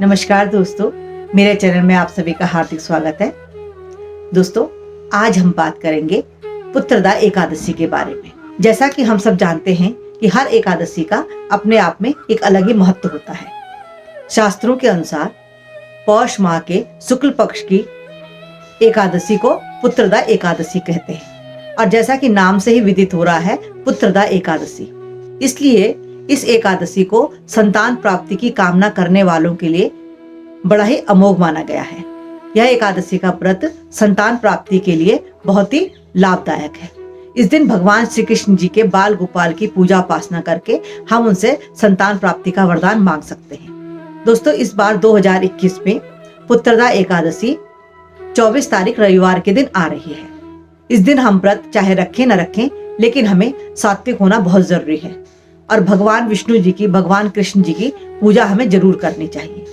नमस्कार दोस्तों, मेरे चैनल में आप सभी का हार्दिक स्वागत है। दोस्तों, आज हम बात करेंगे पुत्रदा एकादशी के बारे में। जैसा कि हम सब जानते हैं कि हर एकादशी का अपने आप में एक अलग ही महत्व होता है। शास्त्रों के अनुसार पौष माह के शुक्ल पक्ष की एकादशी को पुत्रदा एकादशी कहते हैं और जैसा कि नाम से ही विदित हो रहा है पुत्रदा एकादशी, इसलिए इस एकादशी को संतान प्राप्ति की कामना करने वालों के लिए बड़ा ही अमोघ माना गया है। यह एकादशी का व्रत संतान प्राप्ति के लिए बहुत ही लाभदायक है। इस दिन भगवान श्री कृष्ण जी के बाल गोपाल की पूजा उपासना करके हम उनसे संतान प्राप्ति का वरदान मांग सकते हैं। दोस्तों, इस बार 2021 में पुत्रदा एकादशी 24 तारीख रविवार के दिन आ रही है। इस दिन हम व्रत चाहे रखें न रखें, लेकिन हमें सात्विक होना बहुत जरूरी है और भगवान विष्णु जी की, भगवान कृष्ण जी की पूजा हमें जरूर करनी चाहिए।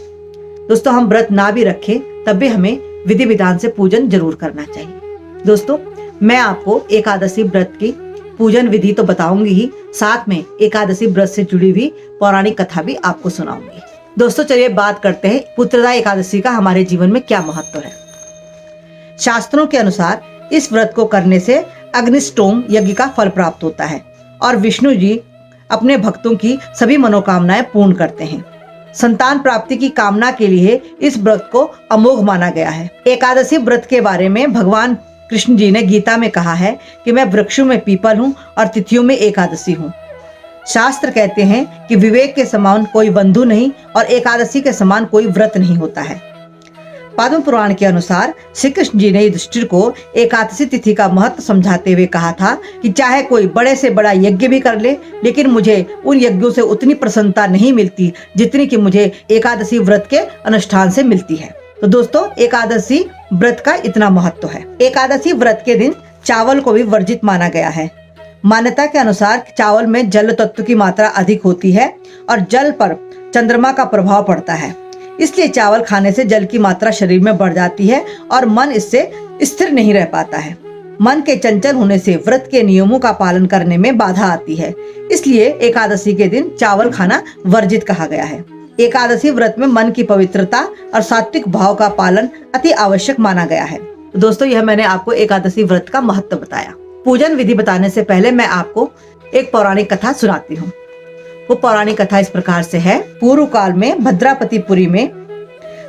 दोस्तों, हम व्रत ना भी रखें तब भी हमें विधि विधान से पूजन जरूर करना चाहिए। दोस्तों, मैं आपको एकादशी व्रत की पूजन विधि तो बताऊंगी ही, साथ में एकादशी व्रत से जुड़ी हुई पौराणिक कथा भी आपको सुनाऊंगी। दोस्तों, चलिए बात करते हैं पुत्रदा एकादशी का हमारे जीवन में क्या महत्व है। शास्त्रों के अनुसार इस व्रत को करने से अग्निष्टोम यज्ञ का फल प्राप्त होता है और विष्णु जी अपने भक्तों की सभी मनोकामनाएं पूर्ण करते हैं। संतान प्राप्ति की कामना के लिए इस व्रत को अमोघ माना गया है। एकादशी व्रत के बारे में भगवान कृष्ण जी ने गीता में कहा है कि मैं वृक्षों में पीपल हूँ और तिथियों में एकादशी हूँ। शास्त्र कहते हैं कि विवेक के समान कोई बंधु नहीं और एकादशी के समान कोई व्रत नहीं होता है। पद्म पुराण के अनुसार श्री कृष्ण जी ने युधिष्ठिर को एकादशी तिथि का महत्व समझाते हुए कहा था कि चाहे कोई बड़े से बड़ा यज्ञ भी कर ले, लेकिन मुझे उन यज्ञों से उतनी प्रसन्नता नहीं मिलती जितनी कि मुझे एकादशी व्रत के अनुष्ठान से मिलती है। तो दोस्तों, एकादशी व्रत का इतना महत्व है। एकादशी व्रत के दिन चावल को भी वर्जित माना गया है। मान्यता के अनुसार चावल में जल तत्व की मात्रा अधिक होती है और जल पर चंद्रमा का प्रभाव पड़ता है, इसलिए चावल खाने से जल की मात्रा शरीर में बढ़ जाती है और मन इससे स्थिर नहीं रह पाता है। मन के चंचल होने से व्रत के नियमों का पालन करने में बाधा आती है, इसलिए एकादशी के दिन चावल खाना वर्जित कहा गया है। एकादशी व्रत में मन की पवित्रता और सात्विक भाव का पालन अति आवश्यक माना गया है। तो दोस्तों, यह मैंने आपको एकादशी व्रत का महत्व बताया। पूजन विधि बताने से पहले मैं आपको एक पौराणिक कथा सुनाती हूँ। वो पौराणिक कथा इस प्रकार से है। पूर्व काल में भद्रापतिपुरी में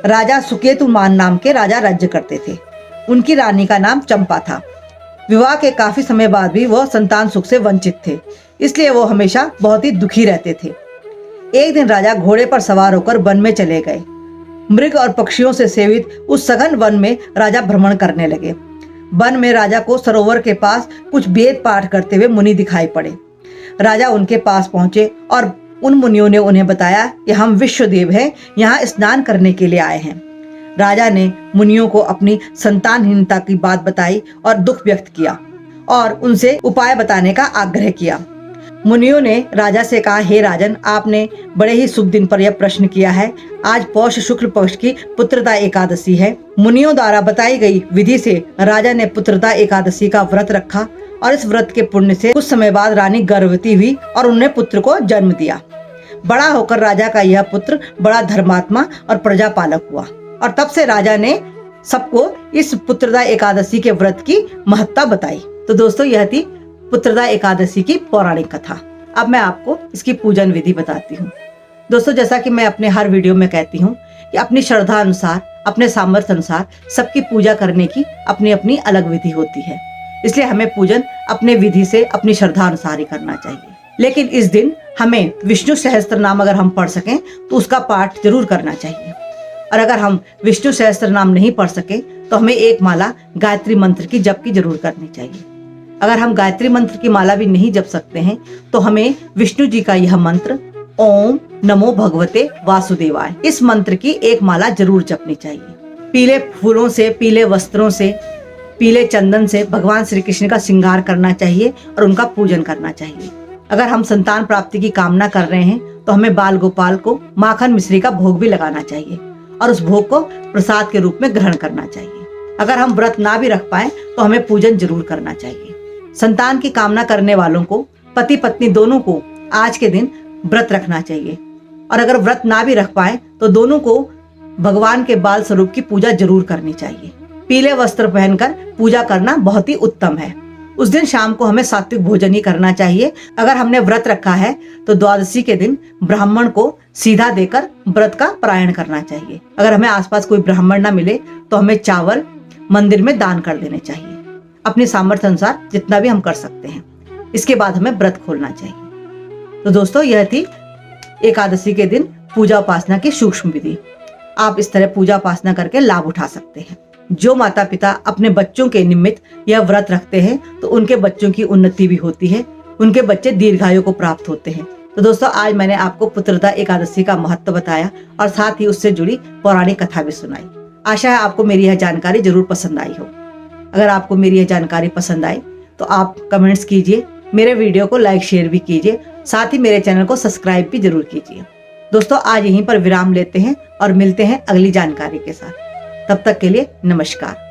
राजा सुकेतुमान नाम के राजा राज्य करते थे। उनकी रानी का नाम चंपा था। विवाह के काफी समय बाद भी वह संतान सुख से वंचित थे, इसलिए वो हमेशा बहुत ही दुखी रहते थे। एक दिन राजा घोड़े पर सवार होकर वन में चले गए। मृग और पक्षियों से सेवित उस सघन वन में राजा भ्रमण करने लगे। वन में राजा को सरोवर के पास कुछ वेद पाठ करते हुए मुनि दिखाई पड़े। राजा उनके पास पहुंचे और उन मुनियों ने उन्हें बताया कि हम विश्वदेव हैं, यहाँ स्नान करने के लिए आए हैं। राजा ने मुनियों को अपनी संतानहीनता की बात बताई और दुख व्यक्त किया और उनसे उपाय बताने का आग्रह किया। मुनियों ने राजा से कहा, हे राजन, आपने बड़े ही शुभ दिन पर यह प्रश्न किया है। आज पौष शुक्ल पक्ष की पुत्रदा एकादशी है। मुनियों द्वारा बताई गई विधि से राजा ने पुत्रदा एकादशी का व्रत रखा और इस व्रत के पुण्य से कुछ समय बाद रानी गर्भवती हुई और उन्होंने पुत्र को जन्म दिया। बड़ा होकर राजा का यह पुत्र बड़ा धर्मात्मा और प्रजापालक हुआ और तब से राजा ने सबको इस पुत्रदा एकादशी के व्रत की महत्ता बताई। तो दोस्तों, यह थी पुत्रदा एकादशी की पौराणिक कथा। अब मैं आपको इसकी पूजन विधि बताती हूँ। दोस्तों, जैसा कि मैं अपने हर वीडियो में कहती हूँ कि अपनी श्रद्धा अनुसार, अपने सामर्थ्य अनुसार सबकी पूजा करने की अपनी अपनी अलग विधि होती है, इसलिए हमें पूजन अपने विधि से, अपनी श्रद्धा अनुसार ही करना चाहिए। लेकिन इस दिन हमें विष्णु सहस्त्र नाम अगर हम पढ़ सकें तो उसका पाठ जरूर करना चाहिए, और अगर हम विष्णु सहस्त्र नाम नहीं पढ़ सके तो हमें एक माला गायत्री मंत्र की जप की जरूर करनी चाहिए। अगर हम गायत्री मंत्र की माला भी नहीं जप सकते हैं तो हमें विष्णु जी का यह मंत्र ओम नमो भगवते वासुदेवाय, इस मंत्र की एक माला जरूर जपनी चाहिए। पीले फूलों से, पीले वस्त्रों से, पीले चंदन से भगवान श्री कृष्ण का श्रृंगार करना चाहिए और उनका पूजन करना चाहिए। अगर हम संतान प्राप्ति की कामना कर रहे हैं तो हमें बाल गोपाल को माखन मिश्री का भोग भी लगाना चाहिए और उस भोग को प्रसाद के रूप में ग्रहण करना चाहिए। अगर हम व्रत ना भी रख पाए तो हमें पूजन जरूर करना चाहिए। संतान की कामना करने वालों को, पति पत्नी दोनों को, आज के दिन व्रत रखना चाहिए और अगर व्रत ना भी रख पाए तो दोनों को भगवान के बाल स्वरूप की पूजा जरूर करनी चाहिए। पीले वस्त्र पहनकर पूजा करना बहुत ही उत्तम है। उस दिन शाम को हमें सात्विक भोजन ही करना चाहिए। अगर हमने व्रत रखा है तो द्वादशी के दिन ब्राह्मण को सीधा देकर व्रत का पारायण करना चाहिए। अगर हमें आसपास कोई ब्राह्मण ना मिले तो हमें चावल मंदिर में दान कर देने चाहिए, अपने सामर्थ्य अनुसार जितना भी हम कर सकते हैं। इसके बाद हमें व्रत खोलना चाहिए। तो दोस्तों, यह थी एकादशी के दिन पूजा उपासना की सूक्ष्म विधि। आप इस तरह पूजा उपासना करके लाभ उठा सकते हैं। जो माता पिता अपने बच्चों के निमित्त यह व्रत रखते हैं तो उनके बच्चों की उन्नति भी होती है, उनके बच्चे दीर्घायु को प्राप्त होते हैं। तो दोस्तों, आज मैंने आपको पुत्रदा एकादशी का महत्व बताया और साथ ही उससे जुड़ी पौराणिक कथा भी सुनाई। आशा है आपको मेरी यह जानकारी जरूर पसंद आई हो। अगर आपको मेरी यह जानकारी पसंद आई तो आप कमेंट्स कीजिए, मेरे वीडियो को लाइक शेयर भी कीजिए, साथ ही मेरे चैनल को सब्सक्राइब भी जरूर कीजिए। दोस्तों, आज यहीं पर विराम लेते हैं और मिलते हैं अगली जानकारी के साथ। तब तक के लिए नमस्कार।